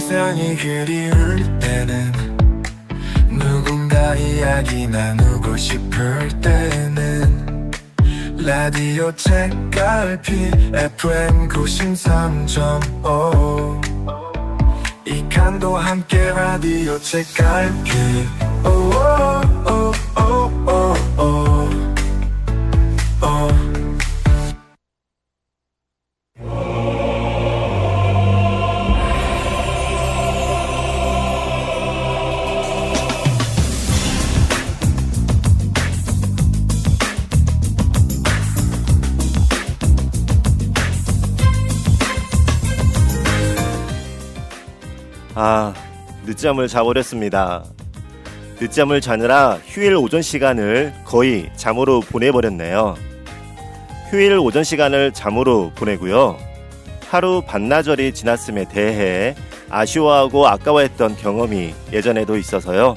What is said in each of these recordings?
세상이 그리울 때는 누군가 이야기 나누고 싶을 때는 라디오 책갈피 FM 93.5 이칸도 함께 라디오 책갈피 늦잠을 자버렸습니다. 늦잠을 자느라 휴일 오전 시간을 거의 잠으로 보내버렸네요. 휴일 오전 시간을 잠으로 보내고요. 하루 반나절이 지났음에 대해 아쉬워하고 아까워했던 경험이 예전에도 있어서요.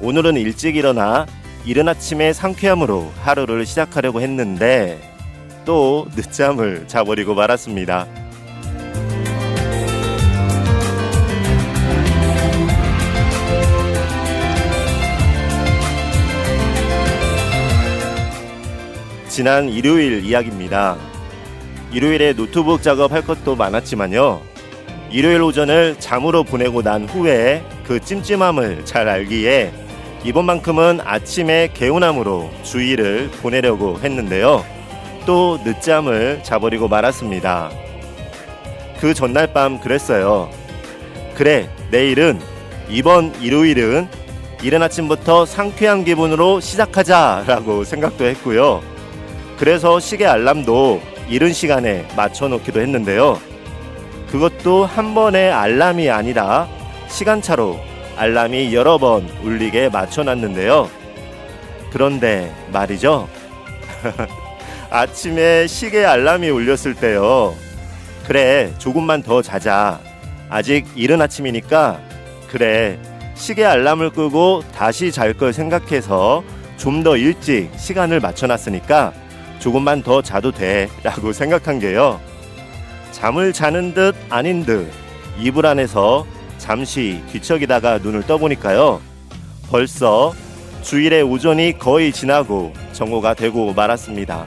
오늘은 일찍 일어나 이른 아침의 상쾌함으로 하루를 시작하려고 했는데 또 늦잠을 자버리고 말았습니다. 지난 일요일 이야기입니다. 일요일에 노트북 작업할 것도 많았지만요. 일요일 오전을 잠으로 보내고 난 후에 그 찜찜함을 잘 알기에 이번만큼은 아침에 개운함으로 주일을 보내려고 했는데요. 또 늦잠을 자버리고 말았습니다. 그 전날 밤 그랬어요. 그래, 내일은 이번 일요일은 이른 아침부터 상쾌한 기분으로 시작하자 라고 생각도 했고요. 그래서 시계 알람도 이른 시간에 맞춰놓기도 했는데요. 그것도 한 번의 알람이 아니라 시간차로 알람이 여러 번 울리게 맞춰놨는데요. 그런데 말이죠. 아침에 시계 알람이 울렸을 때요. 그래, 조금만 더 자자. 아직 이른 아침이니까 그래, 시계 알람을 끄고 다시 잘 걸 생각해서 좀 더 일찍 시간을 맞춰놨으니까 조금만 더 자도 돼 라고 생각한 게요. 잠을 자는 듯 아닌 듯 이불 안에서 잠시 뒤척이다가 눈을 떠보니까요. 벌써 주일의 오전이 거의 지나고 정오가 되고 말았습니다.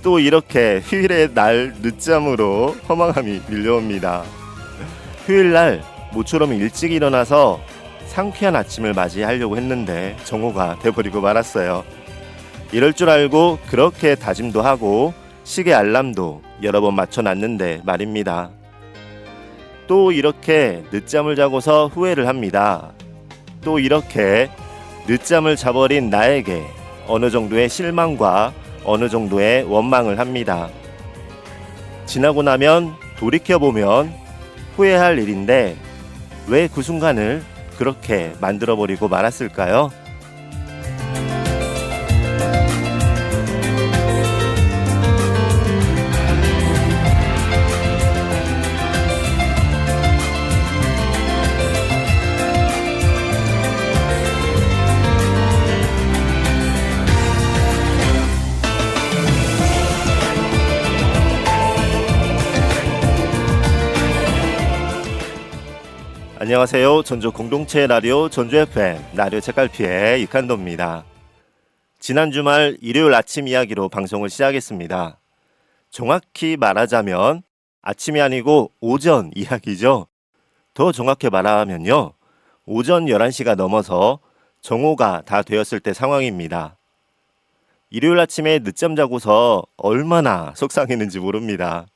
또 이렇게 휴일의 날 늦잠으로 허망함이 밀려옵니다. 휴일날 모처럼 일찍 일어나서 상쾌한 아침을 맞이하려고 했는데 정오가 돼버리고 말았어요. 이럴 줄 알고 그렇게 다짐도 하고 시계 알람도 여러 번 맞춰놨는데 말입니다. 또 이렇게 늦잠을 자고서 후회를 합니다. 또 이렇게 늦잠을 자버린 나에게 어느 정도의 실망과 어느 정도의 원망을 합니다. 지나고 나면 돌이켜보면 후회할 일인데 왜 그 순간을 그렇게 만들어버리고 말았을까요? 안녕하세요. 전주 공동체 라디오 전주 FM 라디오 책갈피의 이칸도입니다. 지난 주말 일요일 아침 이야기로 방송을 시작했습니다. 정확히 말하자면 아침이 아니고 오전 이야기죠. 더 정확히 말하면요. 오전 11시가 넘어서 정오가 다 되었을 때 상황입니다. 일요일 아침에 늦잠 자고서 얼마나 속상했는지 모릅니다.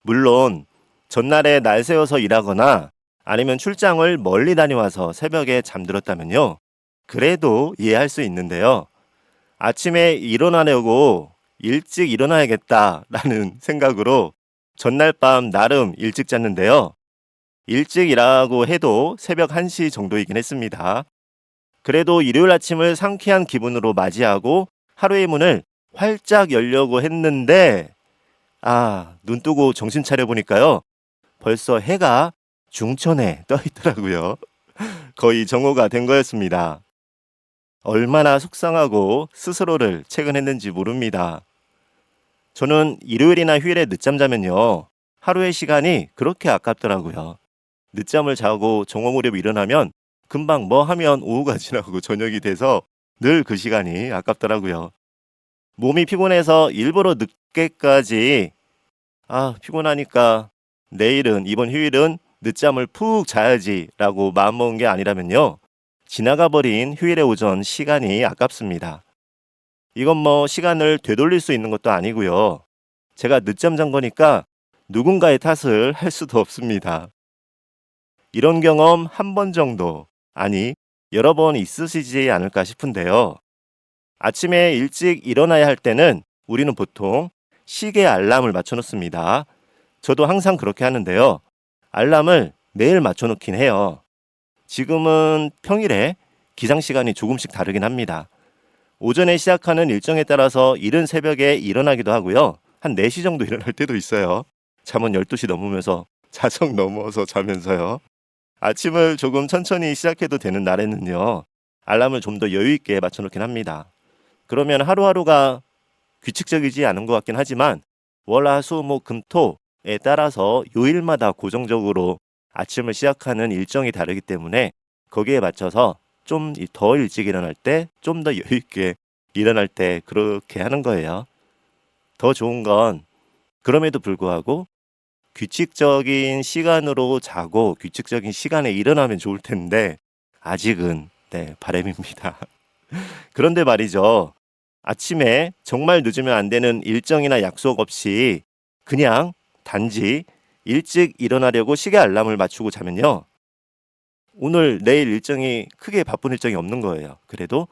물론 전날에 날 새워서 일하거나 아니면 출장을 멀리 다녀와서 새벽에 잠들었다면요. 그래도 이해할 수 있는데요. 아침에 일어나려고 일찍 일어나야겠다라는 생각으로 전날 밤 나름 일찍 잤는데요. 일찍 일하고 해도 새벽 1시 정도이긴 했습니다. 그래도 일요일 아침을 상쾌한 기분으로 맞이하고 하루의 문을 활짝 열려고 했는데 눈 뜨고 정신 차려보니까요. 벌써 해가 중천에 떠 있더라고요. 거의 정오가 된 거였습니다. 얼마나 속상하고 스스로를 체근했는지 모릅니다. 저는 일요일이나 휴일에 늦잠 자면요. 하루의 시간이 그렇게 아깝더라고요. 늦잠을 자고 정오 무렵 일어나면 금방 뭐 하면 오후가 지나고 저녁이 돼서 늘 그 시간이 아깝더라고요. 몸이 피곤해서 일부러 늦게까지 피곤하니까 내일은 이번 휴일은 늦잠을 푹 자야지라고 마음먹은 게 아니라면요. 지나가 버린 휴일의 오전 시간이 아깝습니다. 이건 뭐 시간을 되돌릴 수 있는 것도 아니고요. 제가 늦잠 잔 거니까 누군가의 탓을 할 수도 없습니다. 이런 경험 한 번 정도, 아니 여러 번 있으시지 않을까 싶은데요. 아침에 일찍 일어나야 할 때는 우리는 보통 시계 알람을 맞춰 놓습니다. 저도 항상 그렇게 하는데요. 알람을 매일 맞춰 놓긴 해요. 지금은 평일에 기상 시간이 조금씩 다르긴 합니다. 오전에 시작하는 일정에 따라서 이른 새벽에 일어나기도 하고요. 한 4시 정도 일어날 때도 있어요. 잠은 12시 넘으면서 자정 넘어서 자면서요. 아침을 조금 천천히 시작해도 되는 날에는요. 알람을 좀 더 여유 있게 맞춰 놓긴 합니다. 그러면 하루하루가 규칙적이지 않은 것 같긴 하지만 월, 화, 수, 목, 금, 토에 따라서 요일마다 고정적으로 아침을 시작하는 일정이 다르기 때문에 거기에 맞춰서 좀 더 일찍 일어날 때, 좀 더 여유 있게 일어날 때 그렇게 하는 거예요. 더 좋은 건 그럼에도 불구하고 규칙적인 시간으로 자고 규칙적인 시간에 일어나면 좋을 텐데 아직은 바람입니다. 그런데 말이죠. 아침에 정말 늦으면 안 되는 일정이나 약속 없이 그냥 단지 일찍 일어나려고 시계 알람을 맞추고 자면요. 오늘 내일 일정이 크게 바쁜 일정이 없는 거예요. 그래도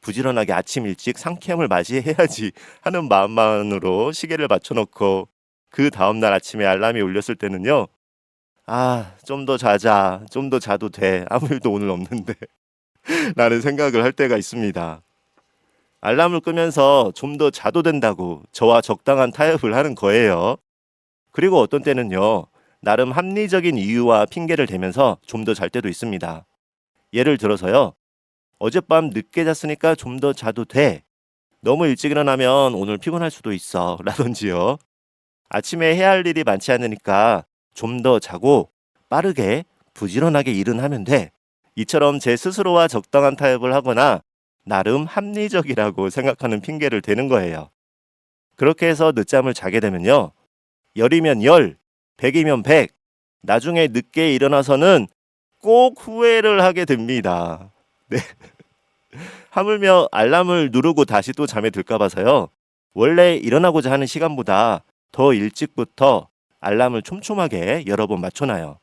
부지런하게 아침 일찍 상쾌함을 맞이해야지 하는 마음만으로 시계를 맞춰놓고 그 다음날 아침에 알람이 울렸을 때는요. 좀 더 자자. 좀 더 자도 돼. 아무 일도 오늘 없는데. 라는 생각을 할 때가 있습니다. 알람을 끄면서 좀 더 자도 된다고 저와 적당한 타협을 하는 거예요. 그리고 어떤 때는요. 나름 합리적인 이유와 핑계를 대면서 좀 더 잘 때도 있습니다. 예를 들어서요. 어젯밤 늦게 잤으니까 좀 더 자도 돼. 너무 일찍 일어나면 오늘 피곤할 수도 있어. 라든지요. 아침에 해야 할 일이 많지 않으니까 좀 더 자고 빠르게 부지런하게 일은 하면 돼. 이처럼 제 스스로와 적당한 타협을 하거나 나름 합리적이라고 생각하는 핑계를 대는 거예요. 그렇게 해서 늦잠을 자게 되면요. 10이면 10, 100이면 100. 나중에 늦게 일어나서는 꼭 후회를 하게 됩니다. 네. 하물며 알람을 누르고 다시 또 잠에 들까 봐서요. 원래 일어나고자 하는 시간보다 더 일찍부터 알람을 촘촘하게 여러 번 맞춰놔요.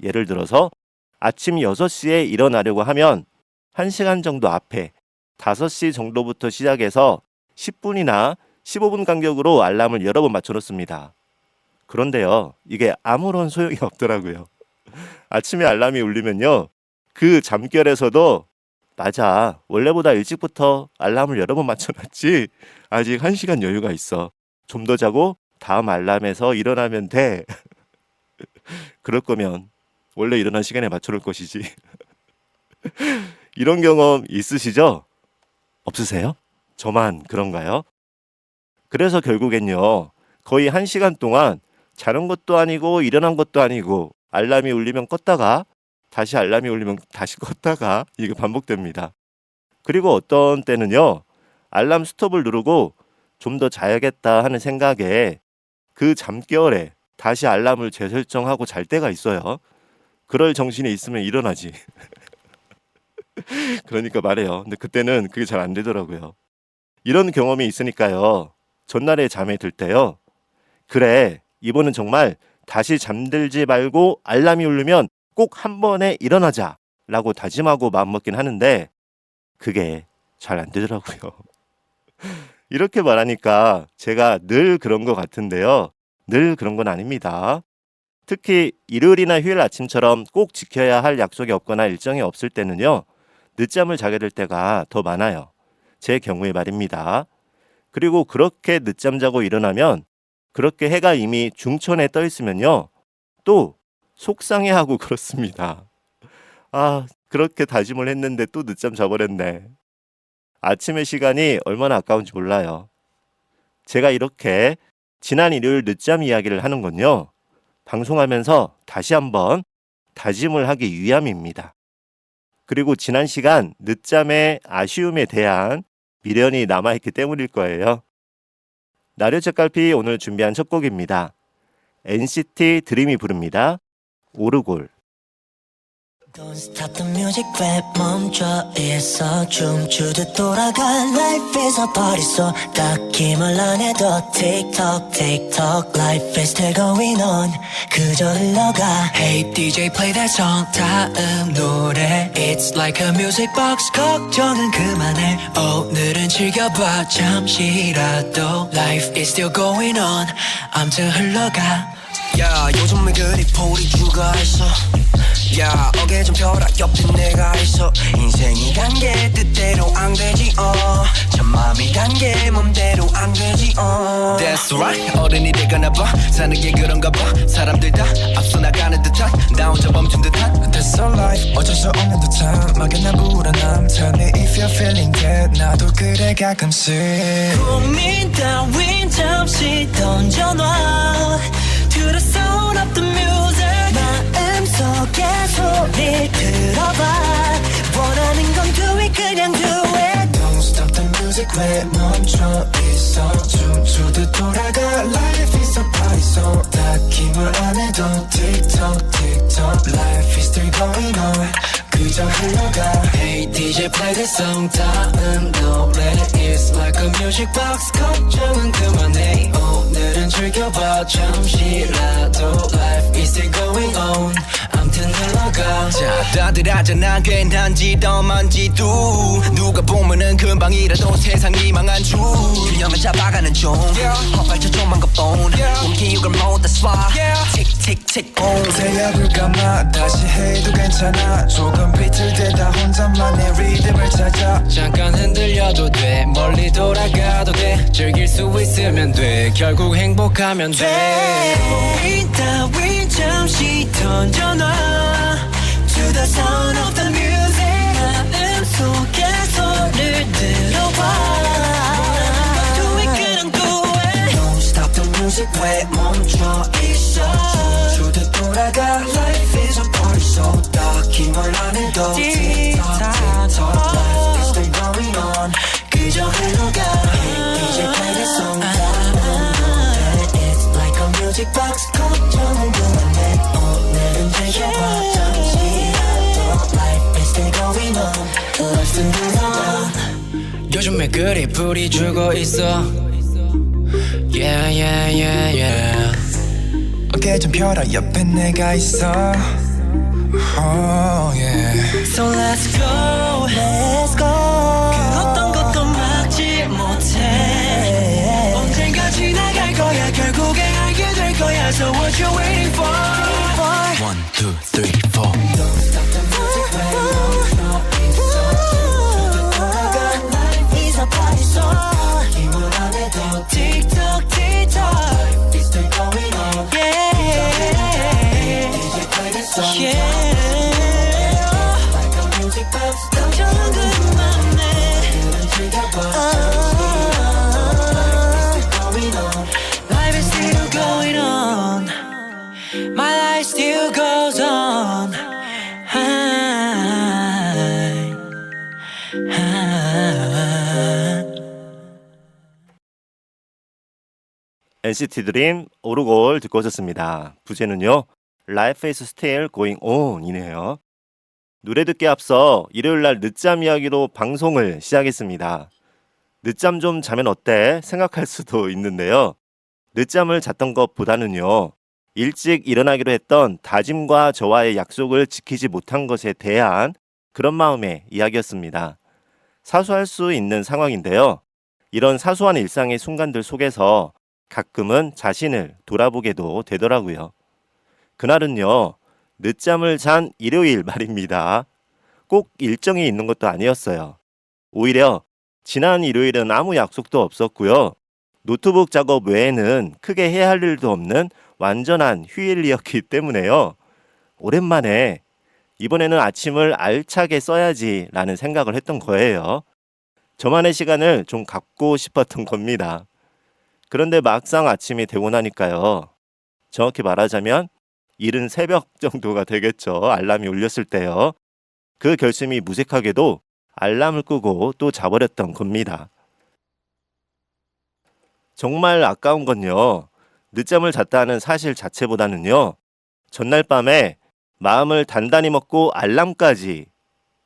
예를 들어서 아침 6시에 일어나려고 하면 1시간 정도 앞에 5시 정도부터 시작해서 10분이나 15분 간격으로 알람을 여러 번 맞춰놓습니다. 그런데요, 이게 아무런 소용이 없더라고요. 아침에 알람이 울리면요, 그 잠결에서도 맞아, 원래보다 일찍부터 알람을 여러 번 맞춰놨지. 아직 1시간 여유가 있어. 좀 더 자고 다음 알람에서 일어나면 돼. 그럴 거면 원래 일어난 시간에 맞춰놓을 것이지. 이런 경험 있으시죠? 없으세요? 저만 그런가요? 그래서 결국엔요. 거의 1시간 동안 자는 것도 아니고 일어난 것도 아니고 알람이 울리면 껐다가 다시 알람이 울리면 다시 껐다가 이게 반복됩니다. 그리고 어떤 때는요. 알람 스톱을 누르고 좀 더 자야겠다 하는 생각에 그 잠결에 다시 알람을 재설정하고 잘 때가 있어요. 그럴 정신이 있으면 일어나지. 그러니까 말해요. 근데 그때는 그게 잘 안 되더라고요. 이런 경험이 있으니까요. 전날에 잠에 들 때요. 그래, 이번은 정말 다시 잠들지 말고 알람이 울리면 꼭 한 번에 일어나자 라고 다짐하고 마음먹긴 하는데 그게 잘 안 되더라고요. 이렇게 말하니까 제가 늘 그런 것 같은데요. 늘 그런 건 아닙니다. 특히 일요일이나 휴일 아침처럼 꼭 지켜야 할 약속이 없거나 일정이 없을 때는요. 늦잠을 자게 될 때가 더 많아요. 제 경우에 말입니다. 그리고 그렇게 늦잠 자고 일어나면 그렇게 해가 이미 중천에 떠 있으면요. 또 속상해하고 그렇습니다. 그렇게 다짐을 했는데 또 늦잠 자버렸네. 아침의 시간이 얼마나 아까운지 몰라요. 제가 이렇게 지난 일요일 늦잠 이야기를 하는 건요. 방송하면서 다시 한번 다짐을 하기 위함입니다. 그리고 지난 시간 늦잠의 아쉬움에 대한 미련이 남아있기 때문일 거예요. 나류 책갈피 오늘 준비한 첫 곡입니다. NCT 드림이 부릅니다. 오르골. Don't stop the music 왜 멈춰 있어 춤추듯 돌아가 Life is a party so 딱히 말 안 해도 Tick tock tick tock Life is still going on 그저 흘러가 Hey DJ play that song 다음 노래 It's like a music box 걱정은 그만해 오늘은 즐겨봐 잠시라도 Life is still going on 아무튼 흘러가 야 요즘에 그리 볼이 죽어있어 야 어깨 좀 펴라 옆에 내가 있어 인생이 간 게 뜻대로 안 되지 참 맘이 간 게 맘대로 안 되지 That's right 어른이 되가나 봐 사는 게 그런가 봐 사람들 다 앞서 나가는 듯한 나 혼자 멈춘 듯한 That's so life 어쩔 수 없는 듯한 막연한 불안함 Tell me if you're feeling that 나도 그래 가끔씩 고민 따윈 잠시 던져놔 To the sound of the music 마음속에 소리 들어봐 원하는 건 do it 그냥 do it Don't stop the music 왜 멈춰 있어 춤추듯 돌아가 Life is a party so 딱히 뭘 안 해도 Tick tock tick tock Life is still going on 그저 흘러가 Hey DJ play that song 다음 노래 It's like a music box 걱정은 그만해 오늘은 즐겨봐 잠시라도 Life is still going on 암튼 흘러가 자 다들 하잖아 괜한 짓도 만지도 누가 보면은 금방이라도 세상이 망한 줄 균형을 잡아가는 중 헛발쳐 좀만 것뿐 몸 기억을 모두 swap 틱틱틱 boom 새야불까마 다시 해도 괜찮아 조금 비틀대다 혼자만의 리듬을 찾아 잠깐 흔들려도 돼 멀리 돌아가도 돼 즐길 수 있으면 돼 결국 행복하면 돼 고민 따윈 잠시 던져놔 To the sound of the music 마음속에 소리를 들어봐 Do it 그냥 do it Don't stop the music 왜 멈춰 있어 춤추듯 돌아가 Life is a party so 딱히 뭘 안 해도 Tick-tock tick-tock Life is still going on 그저 흘러가 Hey DJ play that song 다음 노래 It's like a music box 걱정은 그만해 오늘은 즐겨봐 잠시라도 Life is still going on Life's still going on 요즘에 그리 불이 죽어 있어 Yeah yeah yeah yeah 어깨 좀 펴라 옆에 내가 있어 Oh yeah So let's go Let's go 그 어떤 것도 막지 못해 언젠가 지나갈 거야 결국에 알게 될 거야 So what you waiting for 1, 2, 3, 4 Don't stop the music when 멈춰 있어 춤추듯 돌아가 Life is a party song 힘을 안 해도 Tick-tock tick-tock Life is still going on Yeah DJ play that song Yeah Like a music box 걱정은 그만해 그런 즐겨봐 Life is still going on My life still goes on NCT 드림 오르골 듣고 오셨습니다. 부제는요. Life is still going on 이네요. 노래 듣기 앞서 일요일날 늦잠 이야기로 방송을 시작했습니다. 늦잠 좀 자면 어때? 생각할 수도 있는데요. 늦잠을 잤던 것보다는요. 일찍 일어나기로 했던 다짐과 저와의 약속을 지키지 못한 것에 대한 그런 마음의 이야기였습니다. 사소할 수 있는 상황인데요. 이런 사소한 일상의 순간들 속에서 가끔은 자신을 돌아보게도 되더라고요. 그날은요. 늦잠을 잔 일요일 말입니다. 꼭 일정이 있는 것도 아니었어요. 오히려 지난 일요일은 아무 약속도 없었고요. 노트북 작업 외에는 크게 해야 할 일도 없는 완전한 휴일이었기 때문에요. 오랜만에 이번에는 아침을 알차게 써야지라는 생각을 했던 거예요. 저만의 시간을 좀 갖고 싶었던 겁니다. 그런데 막상 아침이 되고 나니까요. 정확히 말하자면 이른 새벽 정도가 되겠죠. 알람이 울렸을 때요. 그 결심이 무색하게도 알람을 끄고 또 자버렸던 겁니다. 정말 아까운 건요. 늦잠을 잤다는 사실 자체보다는요. 전날 밤에 마음을 단단히 먹고 알람까지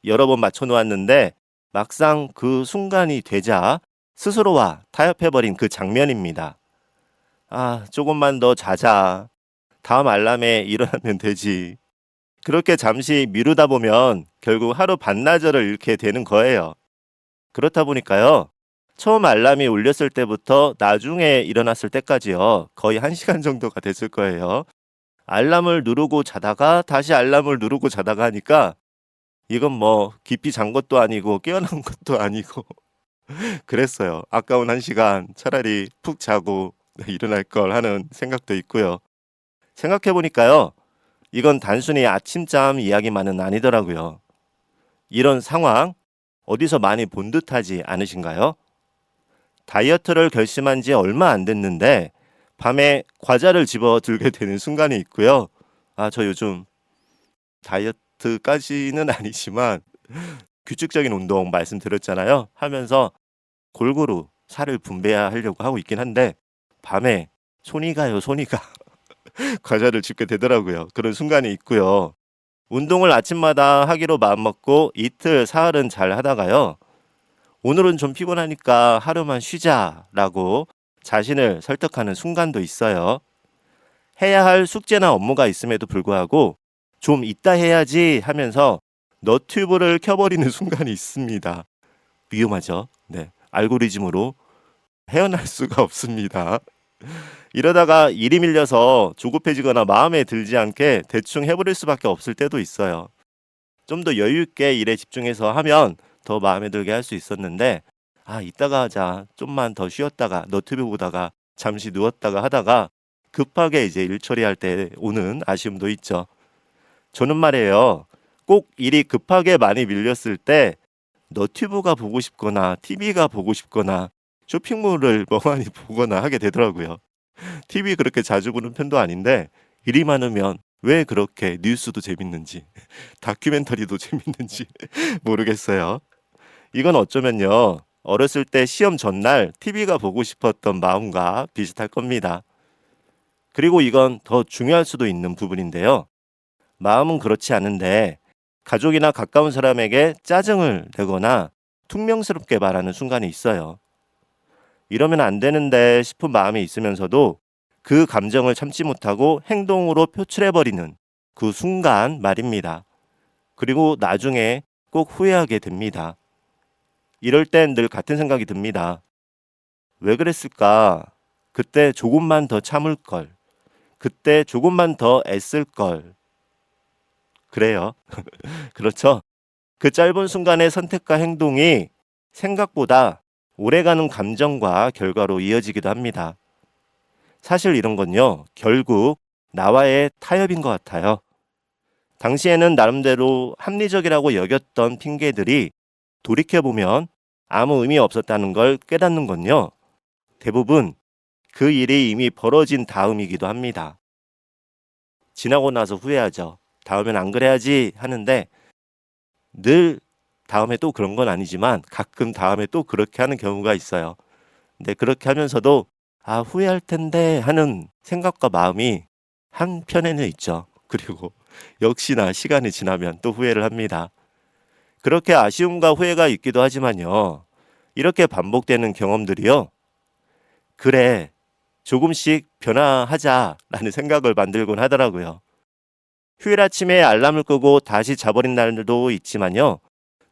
여러 번 맞춰놓았는데 막상 그 순간이 되자 스스로와 타협해버린 그 장면입니다. 아, 조금만 더 자자. 다음 알람에 일어나면 되지. 그렇게 잠시 미루다 보면 결국 하루 반나절을 잃게 되는 거예요. 그렇다 보니까요. 처음 알람이 울렸을 때부터 나중에 일어났을 때까지요. 거의 1시간 정도가 됐을 거예요. 알람을 누르고 자다가 다시 알람을 누르고 자다가 하니까 이건 뭐 깊이 잔 것도 아니고 깨어난 것도 아니고 그랬어요. 아까운 1시간 차라리 푹 자고 일어날 걸 하는 생각도 있고요. 생각해보니까요. 이건 단순히 아침잠 이야기만은 아니더라고요. 이런 상황 어디서 많이 본 듯하지 않으신가요? 다이어트를 결심한 지 얼마 안 됐는데 밤에 과자를 집어 들게 되는 순간이 있고요. 아, 저 요즘 다이어트까지는 아니지만 규칙적인 운동 말씀드렸잖아요. 하면서 골고루 살을 분배하려고 하고 있긴 한데 밤에 손이 가요, 손이 가. 과자를 집게 되더라고요. 그런 순간이 있고요. 운동을 아침마다 하기로 마음먹고 이틀 사흘은 잘 하다가요. 오늘은 좀 피곤하니까 하루만 쉬자라고 자신을 설득하는 순간도 있어요. 해야 할 숙제나 업무가 있음에도 불구하고 좀 이따 해야지 하면서 너튜브를 켜버리는 순간이 있습니다. 위험하죠? 네, 알고리즘으로 헤어날 수가 없습니다. 이러다가 일이 밀려서 조급해지거나 마음에 들지 않게 대충 해버릴 수밖에 없을 때도 있어요. 좀 더 여유 있게 일에 집중해서 하면 더 마음에 들게 할 수 있었는데 아, 이따가 하자. 좀만 더 쉬었다가 너튜브 보다가 잠시 누웠다가 하다가 급하게 이제 일 처리할 때 오는 아쉬움도 있죠. 저는 말이에요. 꼭 일이 급하게 많이 밀렸을 때 너튜브가 보고 싶거나 TV가 보고 싶거나 쇼핑몰을 멍하니 보거나 하게 되더라고요. TV 그렇게 자주 보는 편도 아닌데 일이 많으면 왜 그렇게 뉴스도 재밌는지 다큐멘터리도 재밌는지 모르겠어요. 이건 어쩌면요. 어렸을 때 시험 전날 TV가 보고 싶었던 마음과 비슷할 겁니다. 그리고 이건 더 중요할 수도 있는 부분인데요. 마음은 그렇지 않은데 가족이나 가까운 사람에게 짜증을 내거나 퉁명스럽게 말하는 순간이 있어요. 이러면 안 되는데 싶은 마음이 있으면서도 그 감정을 참지 못하고 행동으로 표출해버리는 그 순간 말입니다. 그리고 나중에 꼭 후회하게 됩니다. 이럴 땐 늘 같은 생각이 듭니다. 왜 그랬을까? 그때 조금만 더 참을 걸. 그때 조금만 더 애쓸 걸. 그래요. 그렇죠. 그 짧은 순간의 선택과 행동이 생각보다 오래가는 감정과 결과로 이어지기도 합니다. 사실 이런 건요. 결국 나와의 타협인 것 같아요. 당시에는 나름대로 합리적이라고 여겼던 핑계들이 돌이켜보면 아무 의미 없었다는 걸 깨닫는 건요. 대부분 그 일이 이미 벌어진 다음이기도 합니다. 지나고 나서 후회하죠. 다음엔 안 그래야지 하는데 늘 다음에 또 그런 건 아니지만 가끔 다음에 또 그렇게 하는 경우가 있어요. 근데 그렇게 하면서도 아, 후회할 텐데 하는 생각과 마음이 한편에는 있죠. 그리고 역시나 시간이 지나면 또 후회를 합니다. 그렇게 아쉬움과 후회가 있기도 하지만요. 이렇게 반복되는 경험들이요. 그래, 조금씩 변화하자라는 생각을 만들곤 하더라고요. 휴일 아침에 알람을 끄고 다시 자버린 날도 있지만요.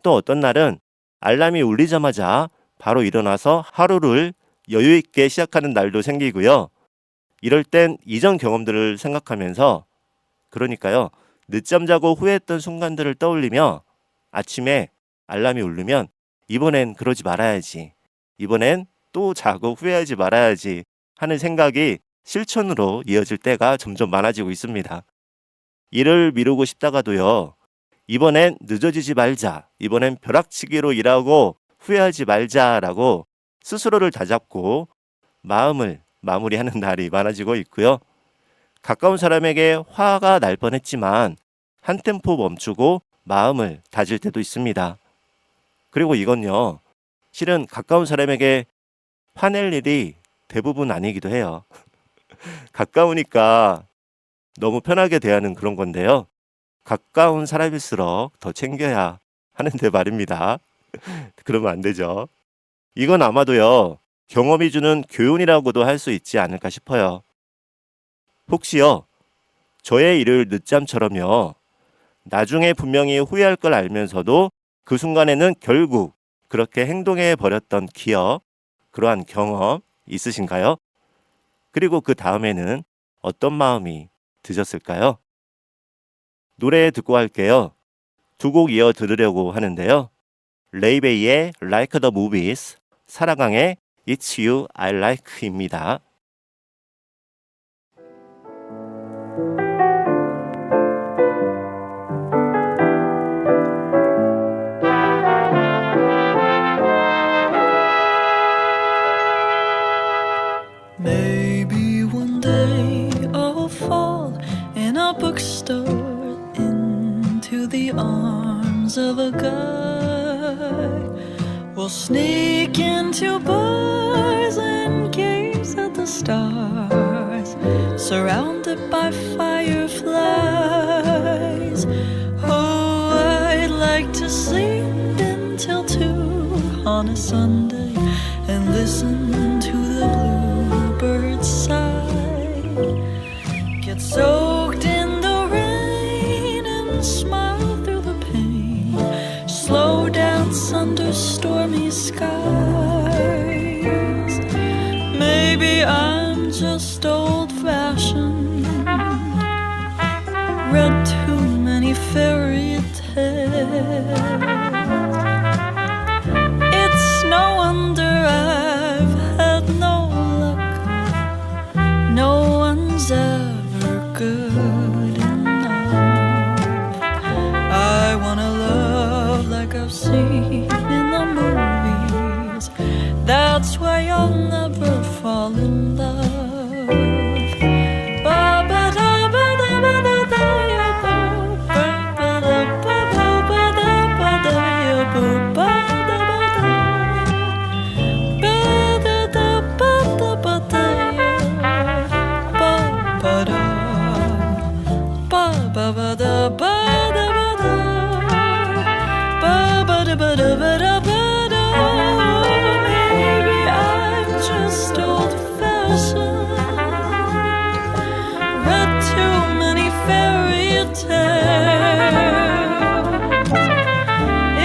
또 어떤 날은 알람이 울리자마자 바로 일어나서 하루를 여유 있게 시작하는 날도 생기고요. 이럴 땐 이전 경험들을 생각하면서 그러니까요. 늦잠 자고 후회했던 순간들을 떠올리며 아침에 알람이 울리면 이번엔 그러지 말아야지. 이번엔 또 자고 후회하지 말아야지 하는 생각이 실천으로 이어질 때가 점점 많아지고 있습니다. 일을 미루고 싶다가도요. 이번엔 늦어지지 말자. 이번엔 벼락치기로 일하고 후회하지 말자라고 스스로를 다잡고 마음을 마무리하는 날이 많아지고 있고요. 가까운 사람에게 화가 날 뻔했지만 한 템포 멈추고 마음을 다질 때도 있습니다. 그리고 이건요, 실은 가까운 사람에게 화낼 일이 대부분 아니기도 해요. 가까우니까 너무 편하게 대하는 그런 건데요. 가까운 사람일수록 더 챙겨야 하는데 말입니다. 그러면 안 되죠. 이건 아마도요, 경험이 주는 교훈이라고도 할 수 있지 않을까 싶어요. 혹시요, 저의 일요일 늦잠처럼요, 나중에 분명히 후회할 걸 알면서도 그 순간에는 결국 그렇게 행동해 버렸던 기억, 그러한 경험 있으신가요? 그리고 그 다음에는 어떤 마음이 드셨을까요? 노래 듣고 할게요. 두 곡 이어 들으려고 하는데요. 레이베이의 Like the Movies, 사라강의 It's You I Like입니다. Maybe one day I'll fall in a bookstore into the arms of a guy. We'll sneak into bars and gaze at the stars, surrounded by fireflies. Oh, I'd like to sleep until 2 on a Sunday and listen to the bluebirds sigh. Get soaked in the rain and smile through the pain. Slow dance under stormy skies. Maybe I'm just old-fashioned, read too many fairy tales. It's no wonder I've had no luck. No one's ever good enough. I wanna love like I've seen in the movies. That's why I'll never fall in love. Maybe I'm just old-fashioned, read too many fairy tales.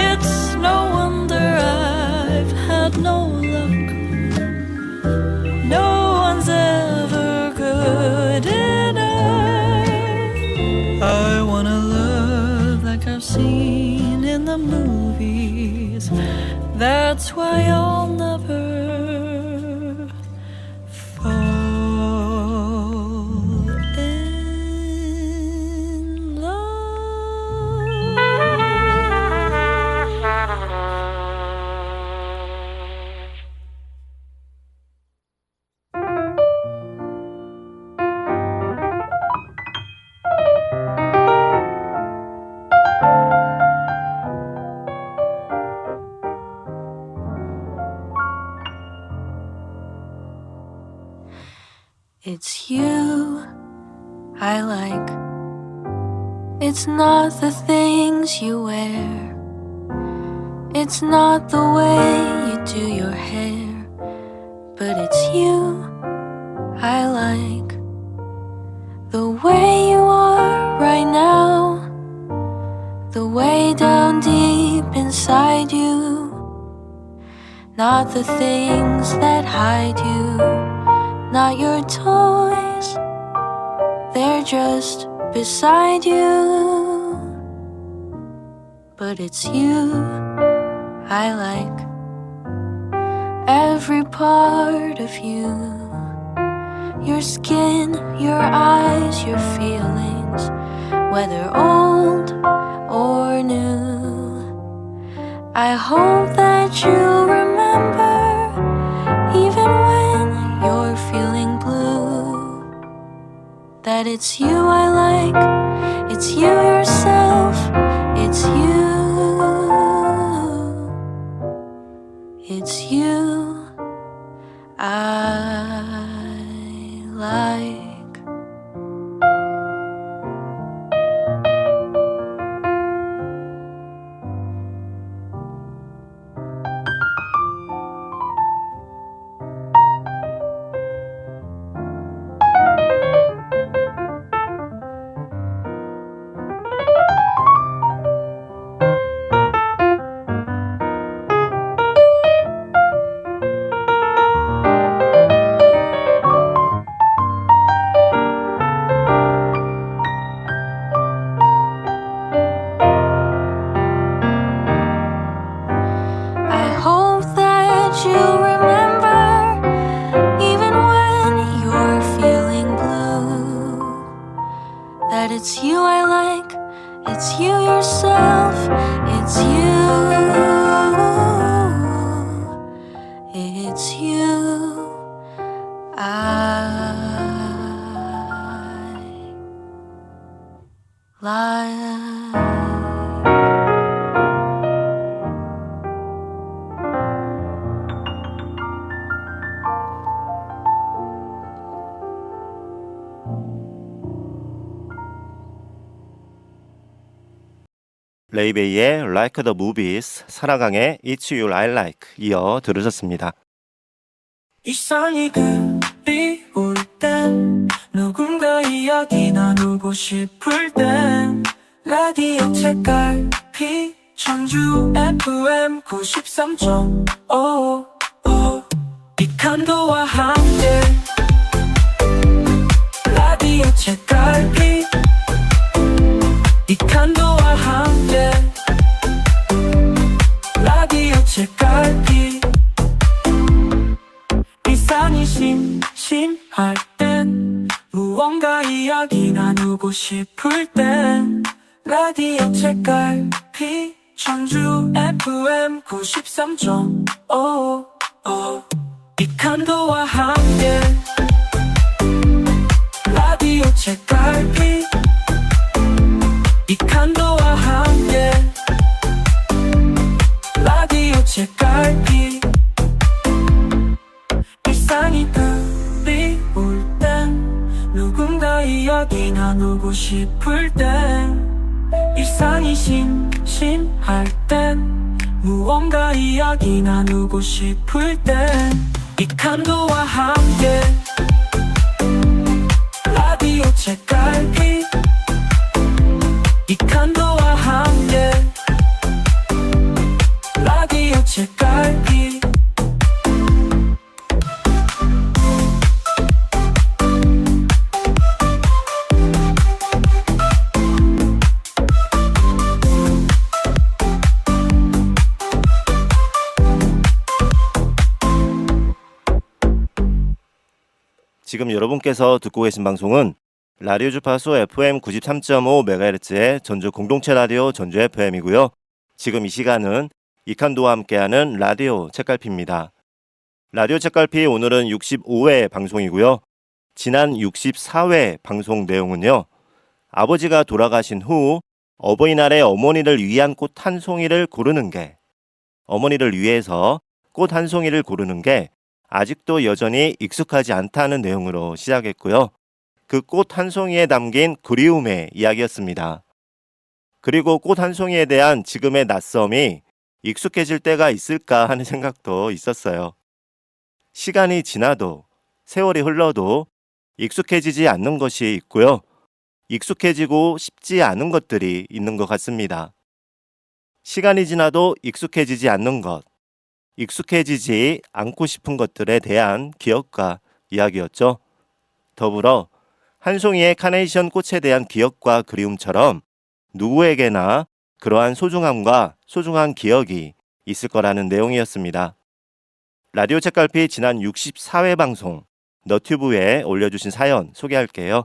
It's no wonder I've had no luck. No one's ever good enough. I wanna love like I've seen in the movies. That's why I'll never fall in love. It's you I like. It's not the things you wear. It's not the way you do your hair. But it's you I like. The way you are right now. The way down deep inside you. Not the things that hide you. Not your toys, they're just beside you. But it's you I like. Every part of you. Your skin, your eyes, your feelings. Whether old or new. I hope that that you'll remember, even when you're feeling blue, that it's you I like, it's you yourself, it's you I like. I hope that you'll remember, even when you're feeling blue, that it's you I like, it's you yourself, it's you I like. 레이베이의 Like the Movies, 사라강의 It's You I Like 이어 들으셨습니다. 이상이 그리울 땐 누군가 이야기 나누고 싶을 땐 라디오 책갈피 청주 FM 93.5 이칸도와 함께 라디오 책갈피 이칸도와 함께 라디오 책갈피 일상이 심심할 땐 무언가 이야기 나누고 싶을 땐 라디오 책갈피 청주 FM 93.5 이칸도와 함께 라디오 책갈피 이칸도와 함께 라디오 책갈피 일상이 그리울 땐 누군가 이야기 나누고 싶을 땐 일상이 심심할 땐 무언가 이야기 나누고 싶을 땐 이칸도와 함께 라디오 책갈피 이칸도와 함께 라디오 책갈피 지금 여러분께서 듣고 계신 방송은 라디오 주파수 FM 93.5MHz의 전주 공동체 라디오 전주 FM이고요. 지금 이 시간은 이칸도와 함께하는 라디오 책갈피입니다. 라디오 책갈피 오늘은 65회 방송이고요. 지난 64회 방송 내용은요. 아버지가 돌아가신 후 어버이날에 어머니를 위한 꽃 한 송이를 고르는 게, 어머니를 위해서 꽃 한 송이를 고르는 게 아직도 여전히 익숙하지 않다는 내용으로 시작했고요. 그 꽃 한 송이에 담긴 그리움의 이야기였습니다. 그리고 꽃 한 송이에 대한 지금의 낯섦이 익숙해질 때가 있을까 하는 생각도 있었어요. 시간이 지나도 세월이 흘러도 익숙해지지 않는 것이 있고요. 익숙해지고 싶지 않은 것들이 있는 것 같습니다. 시간이 지나도 익숙해지지 않는 것, 익숙해지지 않고 싶은 것들에 대한 기억과 이야기였죠. 더불어 한 송이의 카네이션 꽃에 대한 기억과 그리움처럼 누구에게나 그러한 소중함과 소중한 기억이 있을 거라는 내용이었습니다. 라디오 책갈피 지난 64회 방송 너튜브에 올려주신 사연 소개할게요.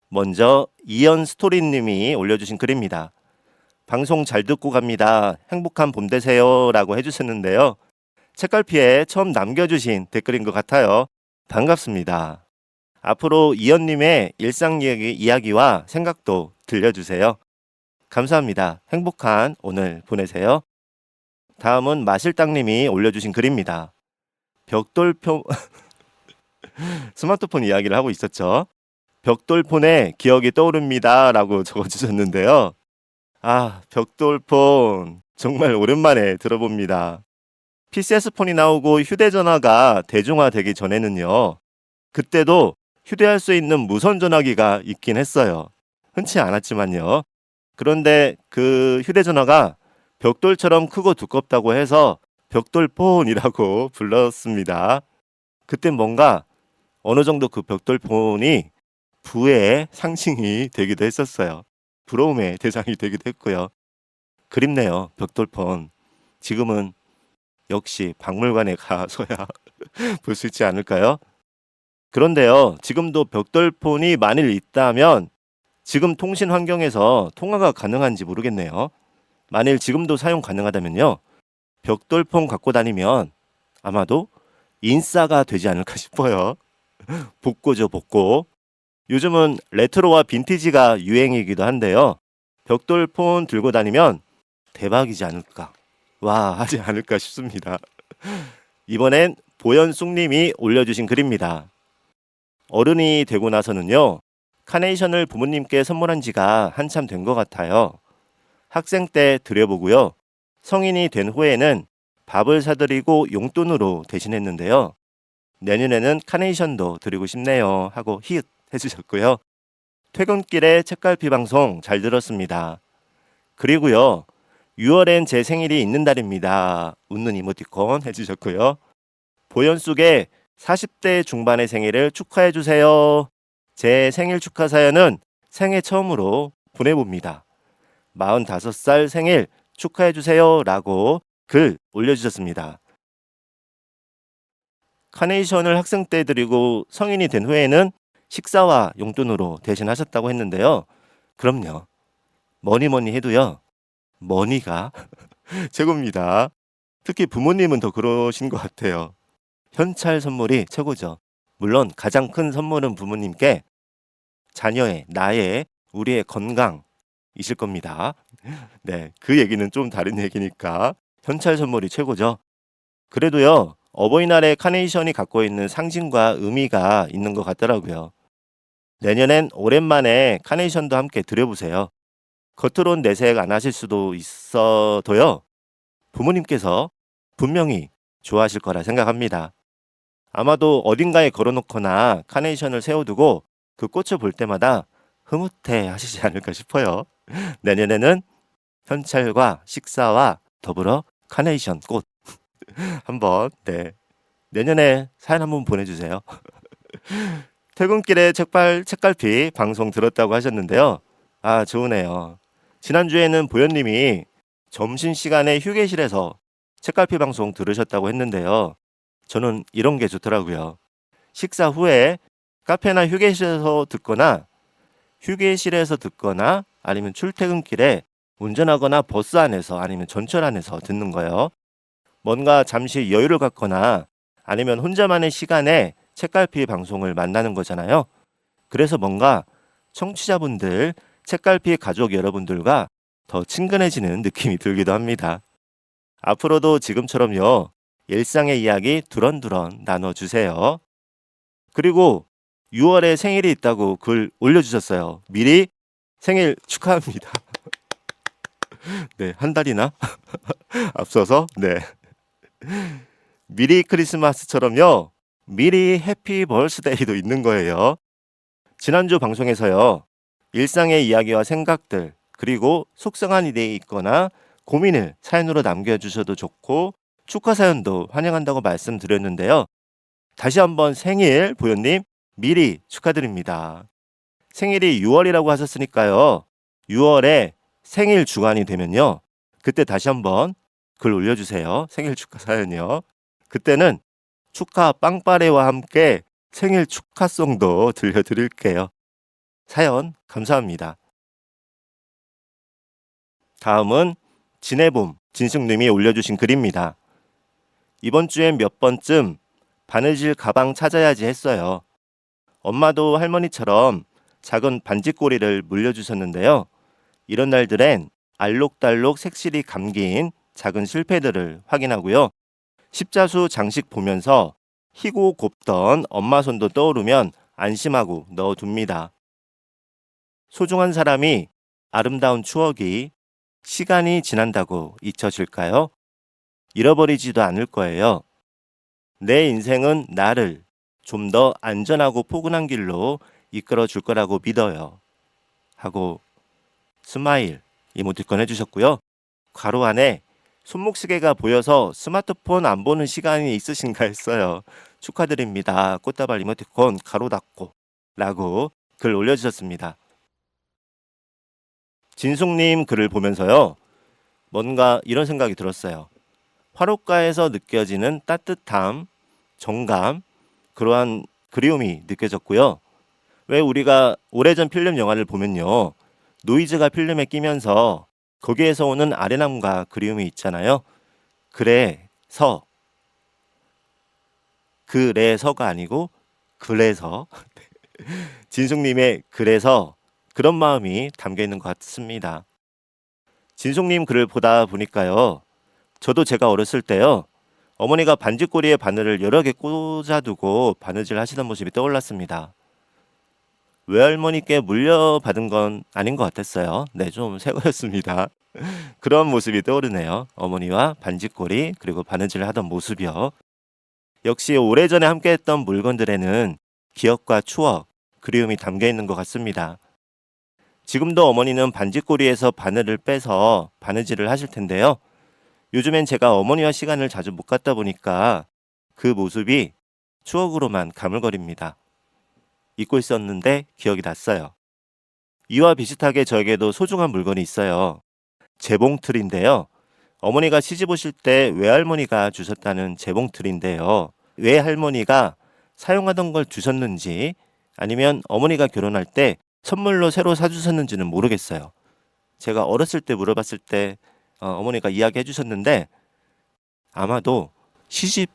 먼저 이연 스토리님이 올려주신 글입니다. 방송 잘 듣고 갑니다. 행복한 봄 되세요. 라고 해주셨는데요. 책갈피에 처음 남겨주신 댓글인 것 같아요. 반갑습니다. 앞으로 이현님의 일상 이야기와 생각도 들려주세요. 감사합니다. 행복한 오늘 보내세요. 다음은 마실땅님이 올려주신 글입니다. 벽돌표 스마트폰 이야기를 하고 있었죠. 벽돌폰에 기억이 떠오릅니다. 라고 적어주셨는데요. 아, 벽돌폰 정말 오랜만에 들어봅니다. PCS폰이 나오고 휴대전화가 대중화되기 전에는요. 그때도 휴대할 수 있는 무선 전화기가 있긴 했어요. 흔치 않았지만요. 그런데 그 휴대전화가 벽돌처럼 크고 두껍다고 해서 벽돌폰이라고 불렀습니다. 그땐 뭔가 어느 정도 그 벽돌폰이 부의 상징이 되기도 했었어요. 부러움의 대상이 되기도 했고요. 그립네요, 벽돌폰. 지금은 역시 박물관에 가서야 볼 수 있지 않을까요? 그런데요, 지금도 벽돌폰이 만일 있다면 지금 통신 환경에서 통화가 가능한지 모르겠네요. 만일 지금도 사용 가능하다면요, 벽돌폰 갖고 다니면 아마도 인싸가 되지 않을까 싶어요. 복고죠, 복고. 요즘은 레트로와 빈티지가 유행이기도 한데요. 벽돌폰 들고 다니면 대박이지 않을까, 와 하지 않을까 싶습니다. 이번엔 보현숙님이 올려주신 글입니다. 어른이 되고 나서는요, 카네이션을 부모님께 선물한 지가 한참 된 것 같아요. 학생 때 드려보고요. 성인이 된 후에는 밥을 사드리고 용돈으로 대신했는데요. 내년에는 카네이션도 드리고 싶네요. 하고 히읗 해주셨고요. 퇴근길에 책갈피 방송 잘 들었습니다. 그리고요, 6월엔 제 생일이 있는 달입니다. 웃는 이모티콘 해주셨고요. 보현숙의 40대 중반의 생일을 축하해주세요. 제 생일 축하 사연은 생애 처음으로 보내봅니다. 45살 생일 축하해주세요. 라고 글 올려주셨습니다. 카네이션을 학생 때 드리고 성인이 된 후에는 식사와 용돈으로 대신하셨다고 했는데요. 그럼요. 뭐니 해도요, 머니가 최고입니다. 특히 부모님은 더 그러신 것 같아요. 현찰 선물이 최고죠. 물론 가장 큰 선물은 부모님께 자녀의, 나의, 우리의 건강이실 겁니다. 네, 그 얘기는 좀 다른 얘기니까 현찰 선물이 최고죠. 그래도요, 어버이날에 카네이션이 갖고 있는 상징과 의미가 있는 것 같더라고요. 내년엔 오랜만에 카네이션도 함께 드려보세요. 겉으론 내색 안 하실 수도 있어도요, 부모님께서 분명히 좋아하실 거라 생각합니다. 아마도 어딘가에 걸어놓거나 카네이션을 세워두고 그 꽃을 볼 때마다 흐뭇해 하시지 않을까 싶어요. 내년에는 현찰과 식사와 더불어 카네이션 꽃 한번, 네, 내년에 사연 한번 보내주세요. 퇴근길에 책갈피 방송 들었다고 하셨는데요. 아, 좋으네요. 지난주에는 보현님이 점심시간에 휴게실에서 책갈피 방송 들으셨다고 했는데요. 저는 이런 게 좋더라고요. 식사 후에 카페나 휴게실에서 듣거나 아니면 출퇴근길에 운전하거나 버스 안에서 아니면 전철 안에서 듣는 거예요. 뭔가 잠시 여유를 갖거나 아니면 혼자만의 시간에 책갈피 방송을 만나는 거잖아요. 그래서 뭔가 청취자분들, 책갈피 가족 여러분들과 더 친근해지는 느낌이 들기도 합니다. 앞으로도 지금처럼요, 일상의 이야기 두런두런 나눠주세요. 그리고 6월에 생일이 있다고 글 올려주셨어요. 미리 생일 축하합니다. 네, 한 달이나 앞서서, 네. 미리 크리스마스처럼요, 미리 해피 벌스데이도 있는 거예요. 지난주 방송에서요, 일상의 이야기와 생각들, 그리고 속상한 일이 있거나 고민을 사연으로 남겨주셔도 좋고 축하 사연도 환영한다고 말씀드렸는데요. 다시 한번 생일 보현님 미리 축하드립니다. 생일이 6월이라고 하셨으니까요. 6월에 생일 주간이 되면요, 그때 다시 한번 글 올려주세요. 생일 축하 사연이요. 그때는 축하 빵빠레와 함께 생일 축하송도 들려드릴게요. 사연 감사합니다. 다음은 진해봄 진숙님이 올려주신 글입니다. 이번 주엔 몇 번쯤 바느질 가방 찾아야지 했어요. 엄마도 할머니처럼 작은 반지꼬리를 물려주셨는데요. 이런 날들엔 알록달록 색실이 감긴 작은 실패들을 확인하고요. 십자수 장식 보면서 희고 곱던 엄마 손도 떠오르면 안심하고 넣어둡니다. 소중한 사람이, 아름다운 추억이 시간이 지난다고 잊혀질까요? 잃어버리지도 않을 거예요. 내 인생은 나를 좀 더 안전하고 포근한 길로 이끌어 줄 거라고 믿어요. 하고 스마일 이모티콘 해주셨고요. 괄호 안에 손목시계가 보여서 스마트폰 안 보는 시간이 있으신가 했어요. 축하드립니다. 꽃다발 이모티콘 가로 닫고 라고 글 올려주셨습니다. 진숙님 글을 보면서요. 뭔가 이런 생각이 들었어요. 화롯가에서 느껴지는 따뜻함, 정감, 그러한 그리움이 느껴졌고요. 왜 우리가 오래전 필름 영화를 보면요. 노이즈가 필름에 끼면서 거기에서 오는 아련함과 그리움이 있잖아요. 그래서가 아니고 그래서 진숙님의 그래서 그런 마음이 담겨 있는 것 같습니다. 진숙님 글을 보다 보니까요. 저도 제가 어렸을 때요. 어머니가 반지꼬리에 바늘을 여러 개 꽂아두고 바느질 하시던 모습이 떠올랐습니다. 외할머니께 물려받은 건 아닌 것 같았어요. 네, 좀 새거였습니다. 그런 모습이 떠오르네요. 어머니와 반지꼬리 그리고 바느질을 하던 모습이요. 역시 오래전에 함께했던 물건들에는 기억과 추억, 그리움이 담겨 있는 것 같습니다. 지금도 어머니는 반지꼬리에서 바늘을 빼서 바느질을 하실 텐데요. 요즘엔 제가 어머니와 시간을 자주 못 갖다 보니까 그 모습이 추억으로만 가물거립니다. 잊고 있었는데 기억이 났어요. 이와 비슷하게 저에게도 소중한 물건이 있어요. 재봉틀인데요. 어머니가 시집 오실 때 외할머니가 주셨다는 재봉틀인데요. 외할머니가 사용하던 걸 주셨는지 아니면 어머니가 결혼할 때 선물로 새로 사주셨는지는 모르겠어요. 제가 어렸을 때 물어봤을 때 어머니가 이야기해 주셨는데 아마도 시집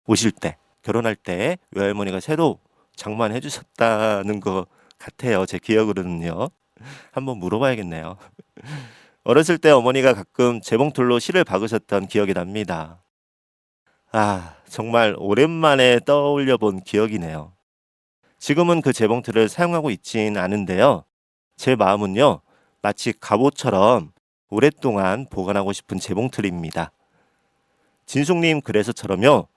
오실 때 결혼할 때 외할머니가 새로 장만해 주셨다는 것 같아요. 제 기억으로는요. 한번 물어봐야겠네요. 어렸을 때 어머니가 가끔 재봉틀로 실을 박으셨던 기억이 납니다. 아, 정말 오랜만에 떠올려 본 기억이네요. 지금은 그 재봉틀을 사용하고 있진 않은데요. 제 마음은요. 마치 갑옷처럼 오랫동안 보관하고 싶은 재봉틀입니다. 진숙님 그래서처럼요.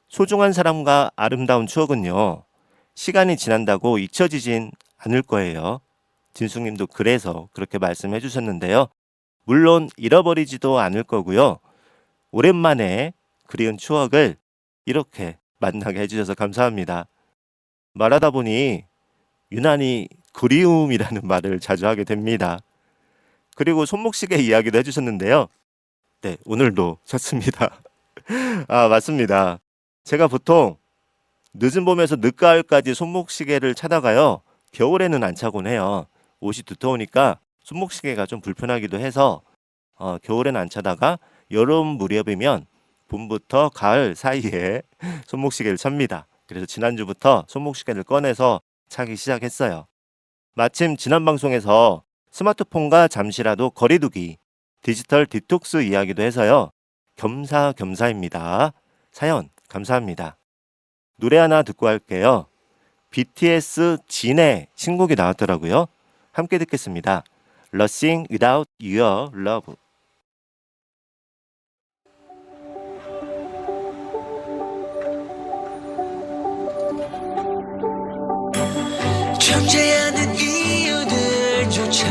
소중한 사람과 아름다운 추억은요. 시간이 지난다고 잊혀지진 않을 거예요. 진숙님도 그래서 그렇게 말씀해 주셨는데요. 물론 잃어버리지도 않을 거고요. 오랜만에 그리운 추억을 이렇게 만나게 해주셔서 감사합니다. 말하다 보니 유난히 그리움이라는 말을 자주 하게 됩니다. 그리고 손목시계 이야기도 해주셨는데요. 네, 오늘도 쳤습니다. 아, 맞습니다. 제가 보통 늦은 봄에서 늦가을까지 손목시계를 차다가요. 겨울에는 안 차곤 해요. 옷이 두터우니까 손목시계가 좀 불편하기도 해서 겨울에는 안 차다가 여름 무렵이면 봄부터 가을 사이에 손목시계를 찹니다. 그래서 지난주부터 손목시계를 꺼내서 차기 시작했어요. 마침 지난 방송에서 스마트폰과 잠시라도 거리두기, 디지털 디톡스 이야기도 해서요. 겸사겸사입니다. 사연 감사합니다. 노래 하나 듣고 할게요. BTS 진의 신곡이 나왔더라고요. 함께 듣겠습니다. Rushing Without Your Love. 존재하는 이유들조차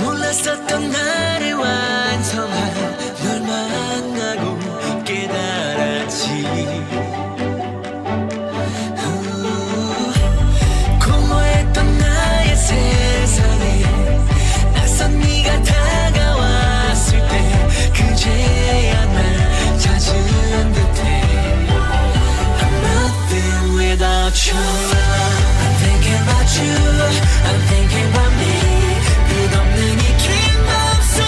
몰랐었던 나를 완성한 널 만나고 깨달았지. 공허했던 나의 세상에 낯선 네가 다가왔을 때 그제야 날 찾은 듯해. I'm nothing without you. I'm thinking about me. 끝없는 이 긴 맘속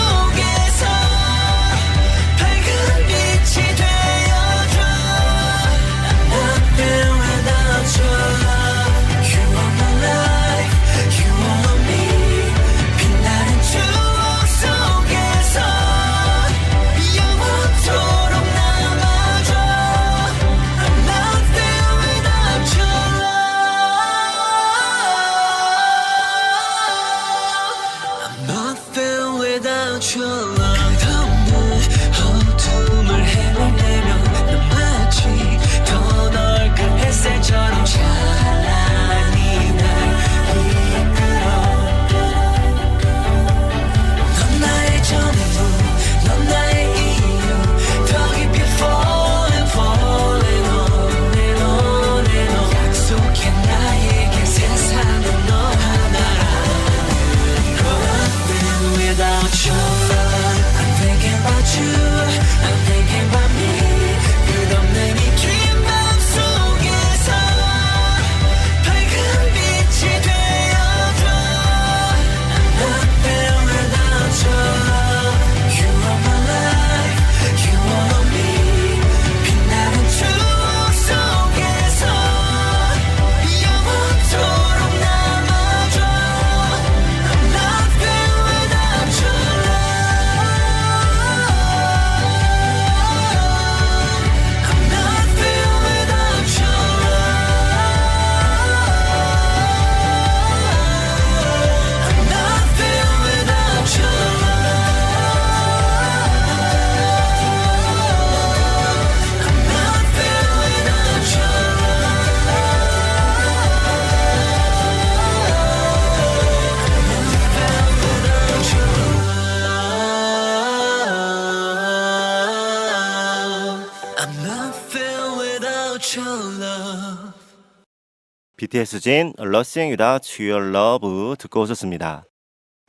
BTS 진 러싱 Without Your Love 듣고 오셨습니다.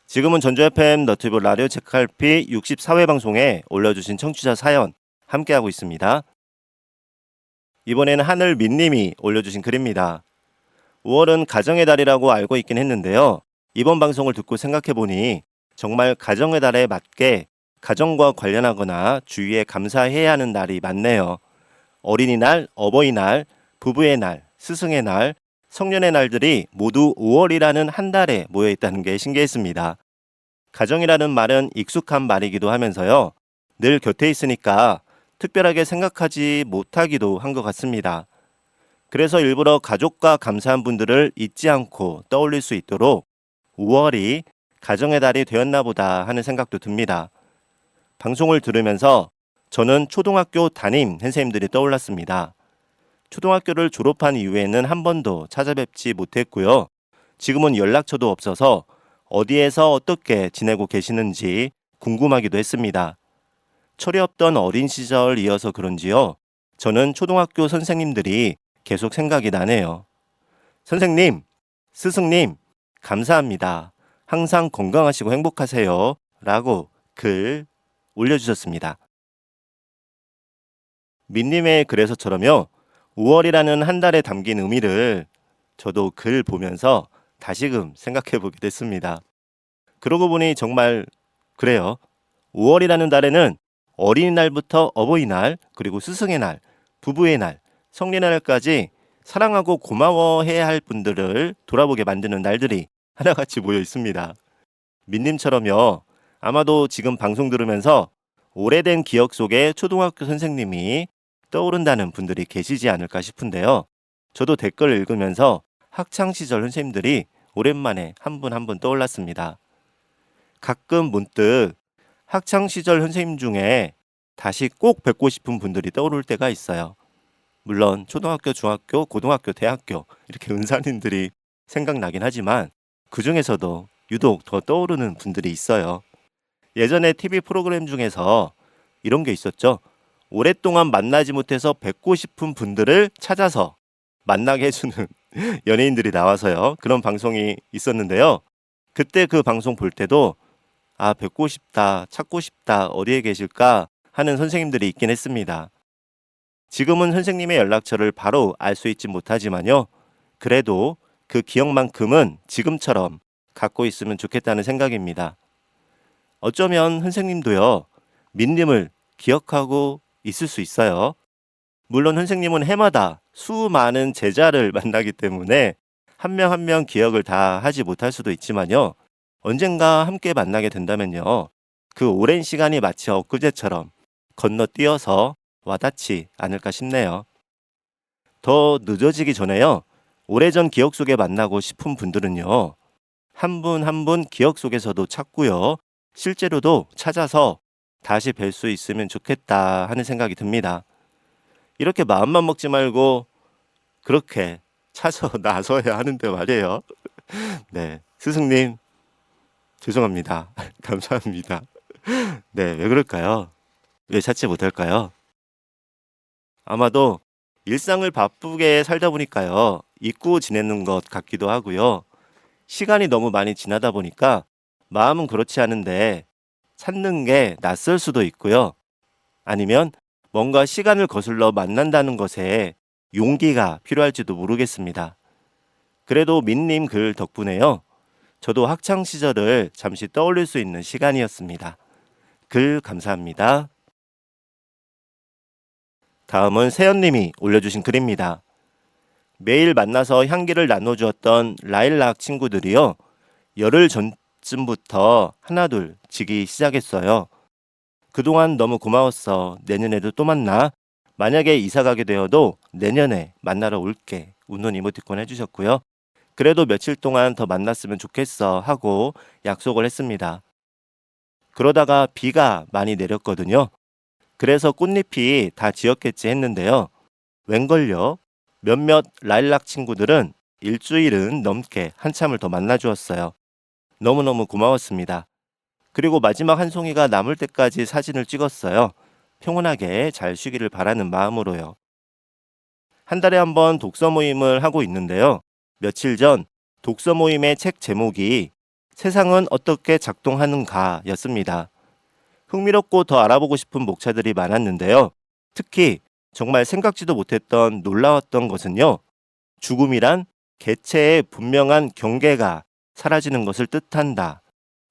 지금은 전주 FM 너튜브 라디오 책갈피 64회 방송에 올려주신 청취자 사연 함께하고 있습니다. 이번에는 하늘민님이 올려주신 글입니다. 5월은 가정의 달이라고 알고 있긴 했는데요. 이번 방송을 듣고 생각해보니 정말 가정의 달에 맞게 가정과 관련하거나 주위에 감사해야 하는 날이 많네요. 어린이날, 어버이날, 부부의 날, 스승의 날, 성년의 날들이 모두 5월이라는 한 달에 모여 있다는 게 신기했습니다. 가정이라는 말은 익숙한 말이기도 하면서요. 늘 곁에 있으니까 특별하게 생각하지 못하기도 한 것 같습니다. 그래서 일부러 가족과 감사한 분들을 잊지 않고 떠올릴 수 있도록 5월이 가정의 달이 되었나 보다 하는 생각도 듭니다. 방송을 들으면서 저는 초등학교 담임 선생님들이 떠올랐습니다. 초등학교를 졸업한 이후에는 한 번도 찾아뵙지 못했고요. 지금은 연락처도 없어서 어디에서 어떻게 지내고 계시는지 궁금하기도 했습니다. 철이 없던 어린 시절이어서 그런지요. 저는 초등학교 선생님들이 계속 생각이 나네요. 선생님, 스승님, 감사합니다. 항상 건강하시고 행복하세요. 라고 글 올려주셨습니다. 민님의 글에서처럼요. 5월이라는 한 달에 담긴 의미를 저도 글 보면서 다시금 생각해보게 됐습니다. 그러고 보니 정말 그래요. 5월이라는 달에는 어린이날부터 어버이날, 그리고 스승의 날, 부부의 날, 성년의 날까지 사랑하고 고마워해야 할 분들을 돌아보게 만드는 날들이 하나같이 모여 있습니다. 민님처럼요. 아마도 지금 방송 들으면서 오래된 기억 속에 초등학교 선생님이 떠오른다는 분들이 계시지 않을까 싶은데요. 저도 댓글 읽으면서 학창시절 선생님들이 오랜만에 한 분 한 분 떠올랐습니다. 가끔 문득 학창시절 선생님 중에 다시 꼭 뵙고 싶은 분들이 떠오를 때가 있어요. 물론 초등학교, 중학교, 고등학교, 대학교 이렇게 은사님들이 생각나긴 하지만 그 중에서도 유독 더 떠오르는 분들이 있어요. 예전에 TV 프로그램 중에서 이런 게 있었죠. 오랫동안 만나지 못해서 뵙고 싶은 분들을 찾아서 만나게 해주는 연예인들이 나와서요. 그런 방송이 있었는데요. 그때 그 방송 볼 때도 뵙고 싶다, 찾고 싶다, 어디에 계실까 하는 선생님들이 있긴 했습니다. 지금은 선생님의 연락처를 바로 알 수 있지 못하지만요. 그래도 그 기억만큼은 지금처럼 갖고 있으면 좋겠다는 생각입니다. 어쩌면 선생님도요. 민님을 기억하고 있을 수 있어요. 물론 선생님은 해마다 수많은 제자를 만나기 때문에 한 명 한 명 기억을 다 하지 못할 수도 있지만요. 언젠가 함께 만나게 된다면요. 그 오랜 시간이 마치 엊그제처럼 건너뛰어서 와닿지 않을까 싶네요. 더 늦어지기 전에요. 오래전 기억 속에 만나고 싶은 분들은요. 한 분 한 분 기억 속에서도 찾고요. 실제로도 찾아서 다시 뵐 수 있으면 좋겠다 하는 생각이 듭니다. 이렇게 마음만 먹지 말고 그렇게 찾아 나서야 하는데 말이에요. 네, 스승님 죄송합니다. 감사합니다. 네, 왜 그럴까요? 왜 찾지 못할까요? 아마도 일상을 바쁘게 살다 보니까요. 잊고 지내는 것 같기도 하고요. 시간이 너무 많이 지나다 보니까 마음은 그렇지 않은데 찾는 게 낯설 수도 있고요. 아니면 뭔가 시간을 거슬러 만난다는 것에 용기가 필요할지도 모르겠습니다. 그래도 민님 글 덕분에요. 저도 학창 시절을 잠시 떠올릴 수 있는 시간이었습니다. 글 감사합니다. 다음은 세연님이 올려주신 글입니다. 매일 만나서 향기를 나눠주었던 라일락 친구들이요. 열흘 전쯤부터 하나둘 지기 시작했어요. 그동안 너무 고마웠어. 내년에도 또 만나. 만약에 이사 가게 되어도 내년에 만나러 올게. 웃는 이모티콘 해주셨고요. 그래도 며칠 동안 더 만났으면 좋겠어 하고 약속을 했습니다. 그러다가 비가 많이 내렸거든요. 그래서 꽃잎이 다 지었겠지 했는데요. 웬걸요? 몇몇 라일락 친구들은 일주일은 넘게 한참을 더 만나주었어요. 너무너무 고마웠습니다. 그리고 마지막 한 송이가 남을 때까지 사진을 찍었어요. 평온하게 잘 쉬기를 바라는 마음으로요. 한 달에 한 번 독서 모임을 하고 있는데요. 며칠 전 독서 모임의 책 제목이 세상은 어떻게 작동하는가 였습니다. 흥미롭고 더 알아보고 싶은 목차들이 많았는데요. 특히 정말 생각지도 못했던 놀라웠던 것은요. 죽음이란 개체의 분명한 경계가 사라지는 것을 뜻한다.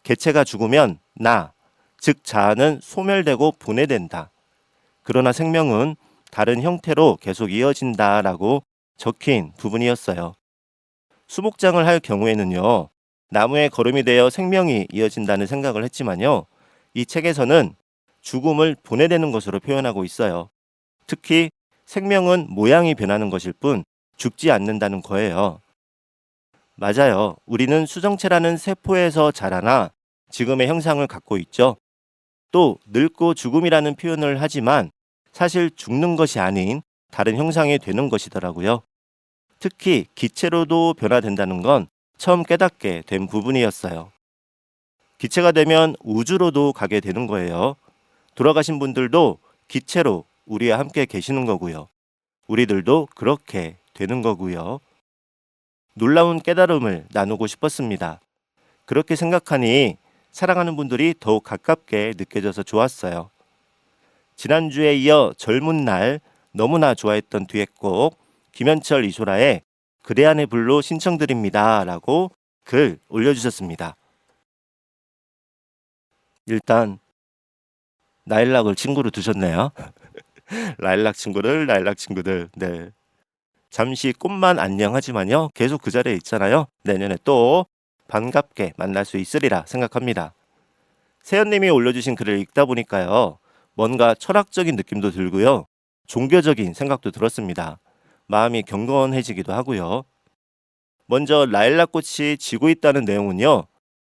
개체가 죽으면 나, 즉 자아는 소멸되고 분해된다. 그러나 생명은 다른 형태로 계속 이어진다라고 적힌 부분이었어요. 수목장을 할 경우에는요. 나무에 거름이 되어 생명이 이어진다는 생각을 했지만요. 이 책에서는 죽음을 분해되는 것으로 표현하고 있어요. 특히 생명은 모양이 변하는 것일 뿐 죽지 않는다는 거예요. 맞아요. 우리는 수정체라는 세포에서 자라나 지금의 형상을 갖고 있죠. 또 늙고 죽음이라는 표현을 하지만 사실 죽는 것이 아닌 다른 형상이 되는 것이더라고요. 특히 기체로도 변화된다는 건 처음 깨닫게 된 부분이었어요. 기체가 되면 우주로도 가게 되는 거예요. 돌아가신 분들도 기체로 우리와 함께 계시는 거고요. 우리들도 그렇게 되는 거고요. 놀라운 깨달음을 나누고 싶었습니다. 그렇게 생각하니 사랑하는 분들이 더욱 가깝게 느껴져서 좋았어요. 지난주에 이어 젊은 날 너무나 좋아했던 듀엣곡 김현철 이소라의 그대 안의 불로 신청드립니다 라고 글 올려주셨습니다. 일단 라일락을 친구로 두셨네요. 라일락 친구들 네. 잠시 꽃만 안녕하지만요 계속 그 자리에 있잖아요. 내년에 또 반갑게 만날 수 있으리라 생각합니다. 세연님이 올려주신 글을 읽다 보니까요 뭔가 철학적인 느낌도 들고요 종교적인 생각도 들었습니다. 마음이 경건해지기도 하고요. 먼저 라일락꽃이 지고 있다는 내용은요.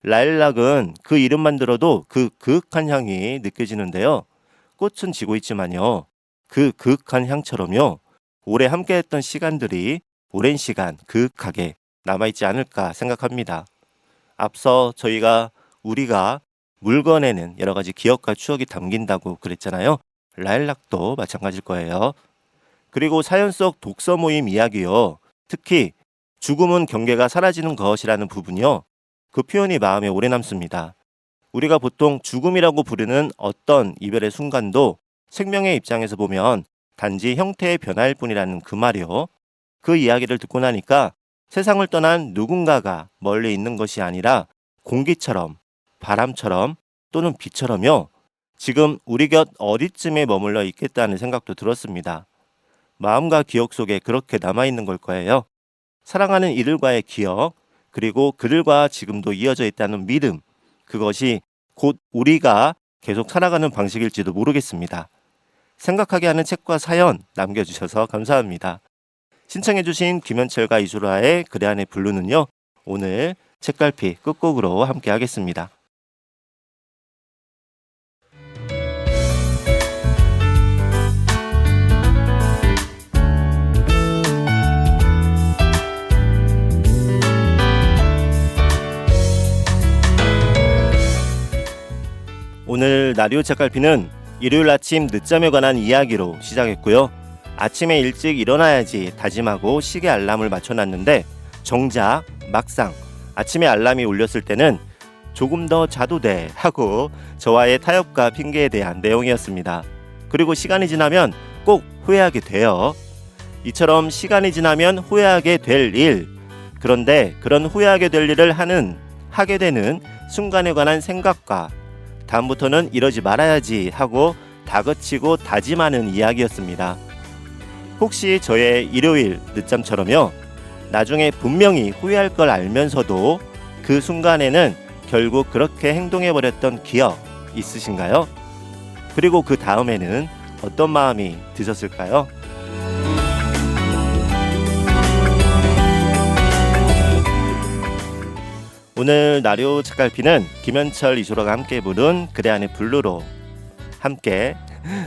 라일락은 그 이름만 들어도 그 그윽한 향이 느껴지는데요. 꽃은 지고 있지만요. 그 그윽한 향처럼요. 오래 함께했던 시간들이 오랜 시간 그윽하게 남아있지 않을까 생각합니다. 앞서 우리가 물건에는 여러 가지 기억과 추억이 담긴다고 그랬잖아요. 라일락도 마찬가지일 거예요. 그리고 사연 속 독서 모임 이야기요. 특히 죽음은 경계가 사라지는 것이라는 부분이요. 그 표현이 마음에 오래 남습니다. 우리가 보통 죽음이라고 부르는 어떤 이별의 순간도 생명의 입장에서 보면 단지 형태의 변화일 뿐이라는 그 말이요. 그 이야기를 듣고 나니까 세상을 떠난 누군가가 멀리 있는 것이 아니라 공기처럼, 바람처럼 또는 비처럼요. 지금 우리 곁 어디쯤에 머물러 있겠다는 생각도 들었습니다. 마음과 기억 속에 그렇게 남아있는 걸 거예요. 사랑하는 이들과의 기억, 그리고 그들과 지금도 이어져 있다는 믿음, 그것이 곧 우리가 계속 살아가는 방식일지도 모르겠습니다. 생각하게 하는 책과 사연 남겨주셔서 감사합니다. 신청해주신 김현철과 이소라의 그대 안의 블루는요. 오늘 책갈피 끝곡으로 함께 하겠습니다. 오늘 라디오 책갈피는 일요일 아침 늦잠에 관한 이야기로 시작했고요. 아침에 일찍 일어나야지 다짐하고 시계 알람을 맞춰놨는데 정작 막상 아침에 알람이 울렸을 때는 조금 더 자도 돼 하고 저와의 타협과 핑계에 대한 내용이었습니다. 그리고 시간이 지나면 꼭 후회하게 돼요. 이처럼 시간이 지나면 후회하게 될 일, 그런데 그런 후회하게 될 일을 하게 되는 순간에 관한 생각과 다음부터는 이러지 말아야지 하고 다그치고 다짐하는 이야기였습니다. 혹시 저의 일요일 늦잠처럼요. 나중에 분명히 후회할 걸 알면서도 그 순간에는 결국 그렇게 행동해버렸던 기억 있으신가요? 그리고 그 다음에는 어떤 마음이 드셨을까요? 오늘 라디오 책갈피는 김현철 이소라가 함께 부른 그대 안의 블루로 함께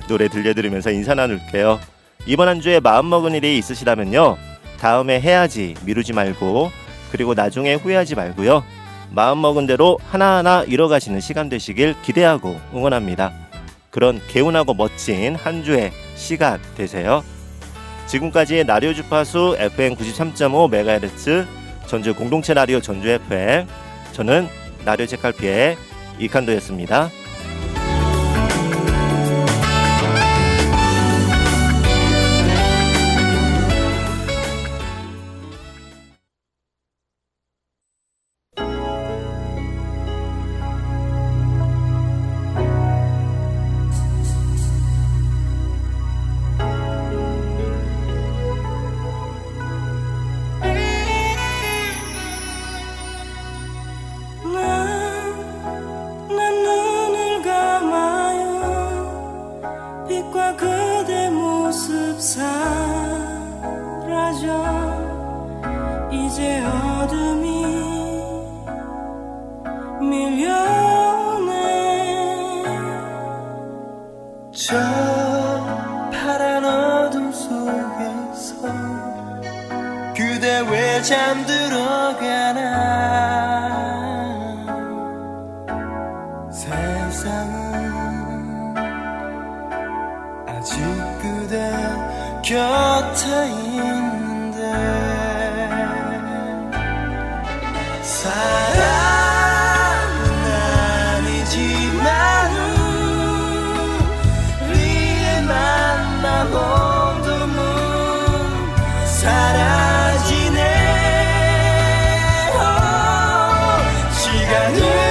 노래 들려드리면서 인사 나눌게요. 이번 한 주에 마음먹은 일이 있으시다면요. 다음에 해야지 미루지 말고 그리고 나중에 후회하지 말고요. 마음먹은 대로 하나하나 이뤄가시는 시간 되시길 기대하고 응원합니다. 그런 개운하고 멋진 한 주의 시간 되세요. 지금까지 라디오 주파수 FM 93.5MHz 전주 공동체 라디오 전주 FM, 저는 라디오 책갈피의 이칸도였습니다. 난 눈을 감아요. 빛과 그대 모습 사라져. 이제 어둠이 밀려오네. 저 파란 어둠 속에서 그대 왜 잠들어가나. 세상은 아직 그대 곁에 있는데. 사랑은 아니지만 우리의 만남 어둠은 사라지네. 시간을